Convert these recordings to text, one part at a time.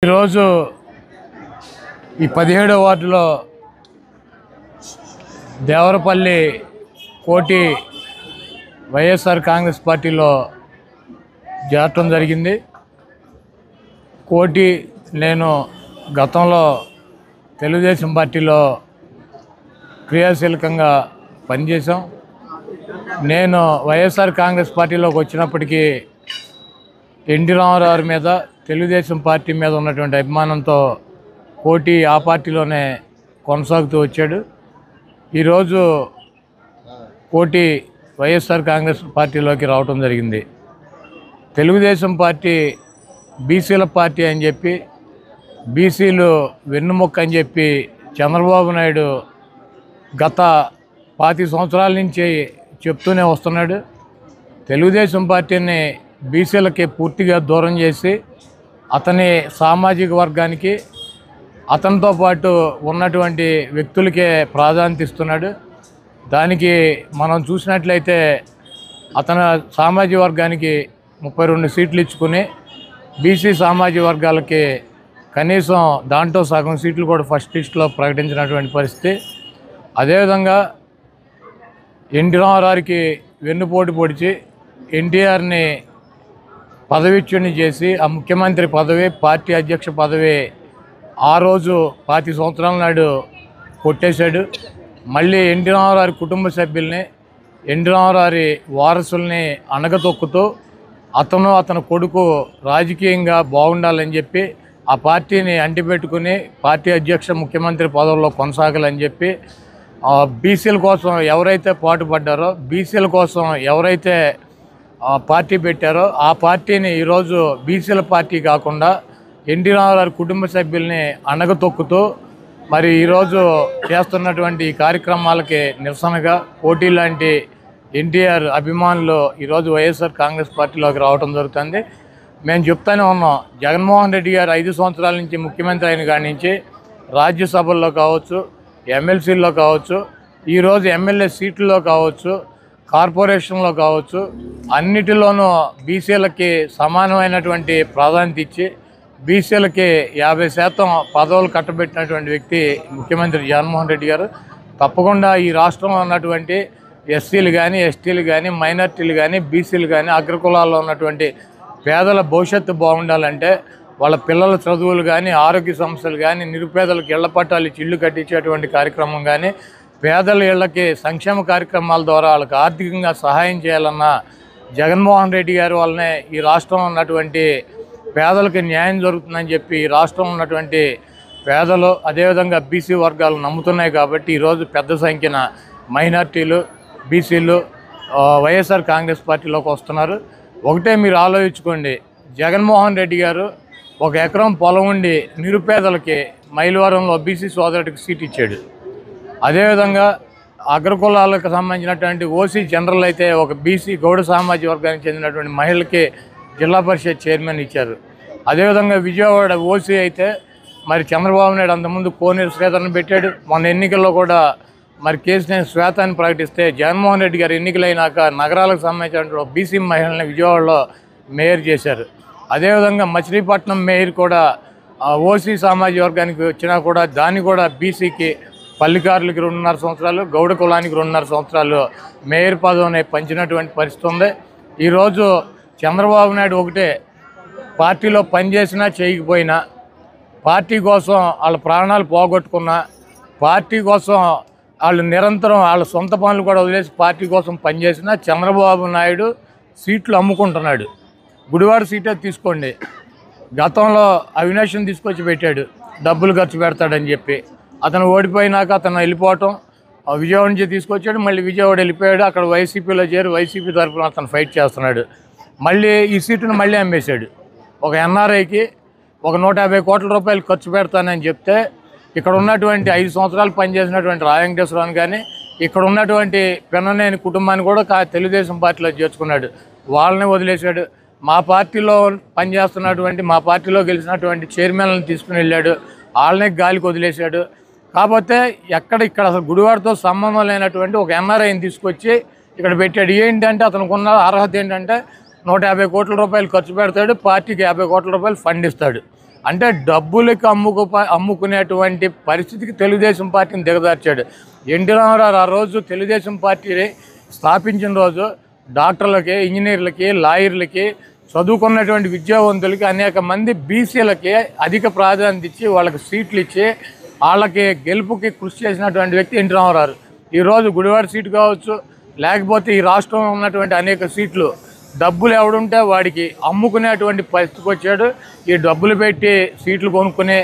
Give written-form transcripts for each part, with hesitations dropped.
ఈరోజు ఈ 17వ వార్డులో దేవరపల్లి కోటి వైఎస్ఆర్ కాంగ్రెస్ పార్టీలో చేరటం జరిగింది. కోటి నేను గతంలో తెలుగుదేశం పార్టీలో క్రియాశీలకంగా పనిచేశాం. నేను వైఎస్ఆర్ కాంగ్రెస్ పార్టీలోకి వచ్చినప్పటికీ ఎన్టీ రామారావు మీద తెలుగుదేశం పార్టీ మీద ఉన్నటువంటి అభిమానంతో కోటి ఆ పార్టీలోనే కొనసాగుతూ వచ్చాడు. ఈరోజు కోటి వైఎస్ఆర్ కాంగ్రెస్ పార్టీలోకి రావటం జరిగింది. తెలుగుదేశం పార్టీ బీసీల పార్టీ అని చెప్పి, బీసీలు వెన్నుముక్క అని చెప్పి చంద్రబాబు నాయుడు గత 25 సంవత్సరాల నుంచి చెప్తూనే వస్తున్నాడు. తెలుగుదేశం పార్టీని బీసీలకి పూర్తిగా దూరం చేసి అతని సామాజిక వర్గానికి, అతనితో పాటు ఉన్నటువంటి వ్యక్తులకే ప్రాధాన్యత ఇస్తున్నాడు. దానికి మనం చూసినట్లయితే అతని సామాజిక వర్గానికి 32 సీట్లు ఇచ్చుకుని బీసీ సామాజిక వర్గాలకి కనీసం దాంట్లో సగం సీట్లు కూడా ఫస్ట్ లిస్టులో ప్రకటించినటువంటి పరిస్థితి. అదేవిధంగా ఎన్టీ రామారావుకి వెన్నుపోటు పొడిచి ఎన్టీఆర్ని పదవిచ్యుని చేసి ఆ ముఖ్యమంత్రి పదవి, పార్టీ అధ్యక్ష పదవి ఆ రోజు 25 సంవత్సరాల నాడు కొట్టేశాడు. మళ్ళీ ఎన్టీ రామారావు కుటుంబ సభ్యుల్ని, ఎన్టీ రామారావు వారసుల్ని అణగతొక్కుతూ అతని కొడుకు రాజకీయంగా బాగుండాలని చెప్పి ఆ పార్టీని అంటిపెట్టుకుని పార్టీ అధ్యక్ష ముఖ్యమంత్రి పదవుల్లో కొనసాగాలని చెప్పి బీసీల కోసం ఎవరైతే పాటుపడ్డారో, బీసీల కోసం ఎవరైతే పార్టీ పెట్టారో ఆ పార్టీని ఈరోజు బీసీల పార్టీ కాకుండా ఎన్టీ రామారావు కుటుంబ సభ్యుల్ని అణగతొక్కుతూ మరి ఈరోజు చేస్తున్నటువంటి కార్యక్రమాలకి నిరసనగా కోటి లాంటి ఎన్టీఆర్ అభిమానులు ఈరోజు వైఎస్ఆర్ కాంగ్రెస్ పార్టీలోకి రావడం జరుగుతుంది. మేము చెప్తానే ఉన్నాం, జగన్మోహన్ రెడ్డి గారు 5 సంవత్సరాల నుంచి ముఖ్యమంత్రి అయిన కాడి నుంచి రాజ్యసభల్లో కావచ్చు, ఎమ్మెల్సీల్లో కావచ్చు, ఈరోజు ఎమ్మెల్యే సీట్లలో కావచ్చు, కార్పొరేషన్లో కావచ్చు, అన్నిటిలోనూ బీసీలకి సమానమైనటువంటి ప్రాధాన్యత ఇచ్చి బీసీలకి 50% పదవులు కట్టబెట్టినటువంటి వ్యక్తి ముఖ్యమంత్రి జగన్మోహన్ రెడ్డి గారు. తప్పకుండా ఈ రాష్ట్రంలో ఉన్నటువంటి ఎస్సీలు కానీ, ఎస్టీలు కానీ, మైనార్టీలు కానీ, బీసీలు కానీ, అగ్రకులాల్లో ఉన్నటువంటి పేదల భవిష్యత్తు బాగుండాలంటే వాళ్ళ పిల్లల చదువులు కానీ, ఆరోగ్య సమస్యలు కానీ, నిరుపేదలకు ఇళ్ల పట్టాలు ఇచ్చి ఇళ్ళు కట్టించేటువంటి కార్యక్రమం కానీ, పేదల ఇళ్లకి సంక్షేమ కార్యక్రమాల ద్వారా వాళ్ళకి ఆర్థికంగా సహాయం చేయాలన్న జగన్మోహన్ రెడ్డి గారి వల్లనే ఈ రాష్ట్రంలో ఉన్నటువంటి పేదలకు న్యాయం జరుగుతుందని చెప్పి ఈ రాష్ట్రంలో ఉన్నటువంటి పేదలు అదేవిధంగా బీసీ వర్గాలు నమ్ముతున్నాయి. కాబట్టి ఈరోజు పెద్ద సంఖ్యన మైనార్టీలు, బీసీలు వైఎస్ఆర్ కాంగ్రెస్ పార్టీలోకి వస్తున్నారు. ఒకటే మీరు ఆలోచించుకోండి, జగన్మోహన్ రెడ్డి గారు 1 ఎకరం పొలం ఉండి నిరుపేదలకి మైలవరంలో బీసీ సోదరుడికి సీట్ ఇచ్చాడు. అదేవిధంగా అగ్రకులాలకు సంబంధించినటువంటి ఓసీ జనరల్ అయితే ఒక బీసీ గౌడ సామాజిక వర్గానికి చెందినటువంటి మహిళకి జిల్లా పరిషత్ చైర్మన్ ఇచ్చారు. అదేవిధంగా విజయవాడ ఓసీ అయితే మరి చంద్రబాబు నాయుడు అంతకుముందు కోనేరు శ్వేతను పెట్టాడు. మొన్న ఎన్నికల్లో కూడా మరి కేసీఆర్ శ్వేతాన్ని ప్రకటిస్తే జగన్మోహన్ రెడ్డి గారు ఎన్నికలైనాక నగరాలకు సంబంధించినటువంటి బీసీ మహిళల్ని విజయవాడలో మేయర్ చేశారు. అదేవిధంగా మచిలీపట్నం మేయర్ కూడా ఓసీ సామాజిక వర్గానికి వచ్చినా కూడా దాన్ని కూడా బీసీకి పల్లికారులకి 2.5 సంవత్సరాలు, గౌడ కులానికి 2.5 సంవత్సరాలు మేయర్ పదవిని పంచినటువంటి పరిస్థితి ఉంది. ఈరోజు చంద్రబాబు నాయుడు ఒకటే, పార్టీలో పనిచేసినా చేయకపోయినా, పార్టీ కోసం వాళ్ళ ప్రాణాలు పోగొట్టుకున్నా, పార్టీ కోసం వాళ్ళు నిరంతరం వాళ్ళ సొంత పనులు కూడా వదిలేసి పార్టీ కోసం పనిచేసినా చంద్రబాబు నాయుడు సీట్లు అమ్ముకుంటున్నాడు. గుడివాడ సీటే తీసుకోండి, గతంలో అవినాష్ని తీసుకొచ్చి పెట్టాడు, డబ్బులు ఖర్చు పెడతాడని చెప్పి. అతను ఓడిపోయినాక అతను వెళ్ళిపోవటం, విజయవాడ నుంచి తీసుకొచ్చాడు, మళ్ళీ విజయవాడ వెళ్ళిపోయాడు. అక్కడ వైసీపీలో చేరి వైసీపీ తరఫున అతను ఫైట్ చేస్తున్నాడు. మళ్ళీ ఈ సీటును మళ్ళీ అమ్మేశాడు. ఒక ఎన్ఆర్ఐకి 150 కోట్ల రూపాయలు ఖర్చు పెడతానని చెప్తే ఇక్కడ ఉన్నటువంటి 5 సంవత్సరాలు పనిచేసినటువంటి రాయంకటేశ్వరరావుని కానీ, ఇక్కడ ఉన్నటువంటి పెన్ననేని కుటుంబాన్ని కూడా తెలుగుదేశం పార్టీలో చేర్చుకున్నాడు. వాళ్ళని వదిలేశాడు. మా పార్టీలో పనిచేస్తున్నటువంటి, మా పార్టీలో గెలిచినటువంటి చైర్మన్లను తీసుకుని వెళ్ళాడు, వాళ్ళని గాలికి వదిలేశాడు. కాకపోతే ఇక్కడ అసలు గుడివాడతో సంబంధం లేనటువంటి ఒక ఎన్ఆర్ఐని తీసుకొచ్చి ఇక్కడ పెట్టాడు. ఏంటంటే అతనికి ఉన్న అర్హత ఏంటంటే 150 కోట్ల రూపాయలు ఖర్చు పెడతాడు, పార్టీకి 50 కోట్ల రూపాయలు ఫండ్ ఇస్తాడు. అంటే డబ్బులకి అమ్ముకునేటువంటి పరిస్థితికి తెలుగుదేశం పార్టీని దిగదార్చాడు. ఎన్టీ రామారావు ఆ రోజు తెలుగుదేశం పార్టీని స్థాపించిన రోజు డాక్టర్లకి, ఇంజనీర్లకి, లాయర్లకి, చదువుకున్నటువంటి విద్యావంతులకి, అనేక మంది బీసీలకి అధిక ప్రాధాన్యత ఇచ్చి వాళ్ళకి సీట్లు ఇచ్చి వాళ్ళకి గెలుపుకి కృషి చేసినటువంటి వ్యక్తి ఎన్టీ రామారావు. ఈరోజు గుడివాడ సీటు కావచ్చు, లేకపోతే ఈ రాష్ట్రంలో ఉన్నటువంటి అనేక సీట్లు డబ్బులు ఎవడుంటే వాడికి అమ్ముకునేటువంటి పరిస్థితికి వచ్చాడు. ఈ డబ్బులు పెట్టి సీట్లు కొనుక్కుని,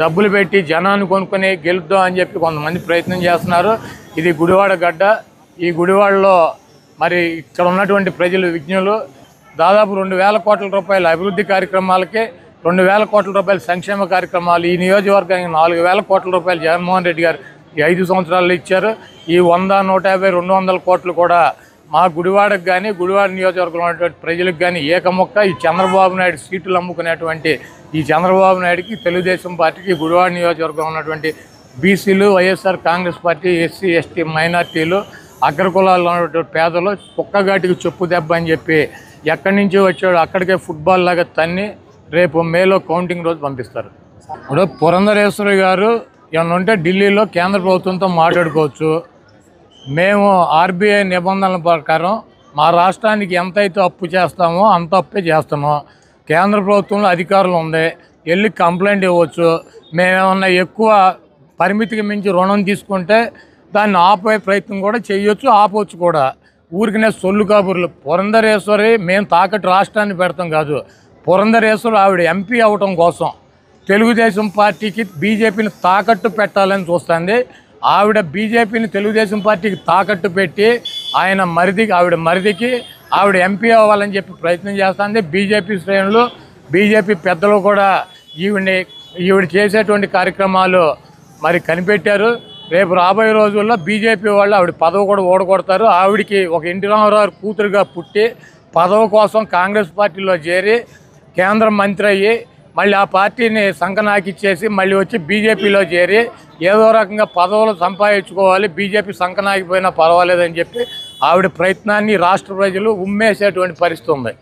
డబ్బులు పెట్టి జనాన్ని కొనుక్కొని గెలుద్దాం అని చెప్పి కొంతమంది ప్రయత్నం చేస్తున్నారు. ఇది గుడివాడ గడ్డ. ఈ గుడివాడలో మరి ఇక్కడ ఉన్నటువంటి ప్రజలు విజ్ఞులు దాదాపు 2,000 కోట్ల రూపాయల అభివృద్ధి కార్యక్రమాలకి, 2,000 కోట్ల రూపాయల సంక్షేమ కార్యక్రమాలు, ఈ నియోజకవర్గానికి 4,000 కోట్ల రూపాయలు జగన్మోహన్ రెడ్డి గారు ఈ 5 సంవత్సరాల్లో ఇచ్చారు. ఈ 100, 150, 200 కోట్లు కూడా మా గుడివాడకు కానీ, గుడివాడ నియోజకవర్గంలో ఉన్నటువంటి ప్రజలకు కానీ ఏకమొక్క ఈ చంద్రబాబు నాయుడు సీట్లు అమ్ముకునేటువంటి ఈ చంద్రబాబు నాయుడికి, తెలుగుదేశం పార్టీకి, గుడివాడ నియోజకవర్గంలో ఉన్నటువంటి బీసీలు, YSR Congress party, SC, ST, మైనార్టీలు, అగ్రకులాల్లో ఉన్నటువంటి పేదలు కుక్కగాటికి చెప్పు దెబ్బ అని చెప్పి ఎక్కడి నుంచి వచ్చాడు అక్కడికే ఫుట్బాల్ లాగా తన్ని రేపు మేలో కౌంటింగ్ రోజు పంపిస్తారు. ఇప్పుడు పురంధరేశ్వరి గారు ఏమన్నా ఉంటే ఢిల్లీలో కేంద్ర ప్రభుత్వంతో మాట్లాడుకోవచ్చు. మేము ఆర్బీఐ నిబంధనల ప్రకారం మా రాష్ట్రానికి ఎంతైతే అప్పు చేస్తామో అంత అప్పే చేస్తున్నాం. కేంద్ర ప్రభుత్వంలో అధికారులు ఉంది, వెళ్ళి కంప్లైంట్ ఇవ్వచ్చు. మేమేమన్నా ఎక్కువ పరిమితికి మించి రుణం తీసుకుంటే దాన్ని ఆపే ప్రయత్నం కూడా చేయొచ్చు, ఆపవచ్చు కూడా. ఊరికినే సొల్లు కబుర్లు. పురంధరేశ్వరి మేము తాకట్టు రాష్ట్రాన్ని పెడతాం కాదు, పురంధరేశ్వరి ఆవిడ ఎంపీ అవటం కోసం తెలుగుదేశం పార్టీకి, బీజేపీని తాకట్టు పెట్టాలని చూస్తుంది. ఆవిడ బీజేపీని తెలుగుదేశం పార్టీకి తాకట్టు పెట్టి ఆవిడ మరిదికి ఆవిడ ఎంపీ అవ్వాలని చెప్పి ప్రయత్నం చేస్తుంది. బీజేపీ శ్రేణులు, బీజేపీ పెద్దలు కూడా ఈవిడ చేసేటువంటి కార్యక్రమాలు మరి కనిపెట్టారు. రేపు రాబోయే రోజుల్లో బీజేపీ వాళ్ళు ఆవిడ పదవి కూడా ఓడగొడతారు. ఆవిడికి ఒక ఎన్టీ రామారావు కూతురుగా పుట్టి పదవి కోసం కాంగ్రెస్ పార్టీలో చేరి కేంద్ర మంత్రి అయ్యి మళ్ళీ ఆ పార్టీని సంకనాకిచ్చేసి మళ్ళీ వచ్చి బీజేపీలో చేరి ఏదో రకంగా పదవులు సంపాదించుకోవాలి, బీజేపీ సంకనాకిపోయినా పర్వాలేదని చెప్పి ఆవిడ ప్రయత్నాన్ని రాష్ట్ర ప్రజలు ఉమ్మేసేటువంటి పరిస్థితి ఉంది.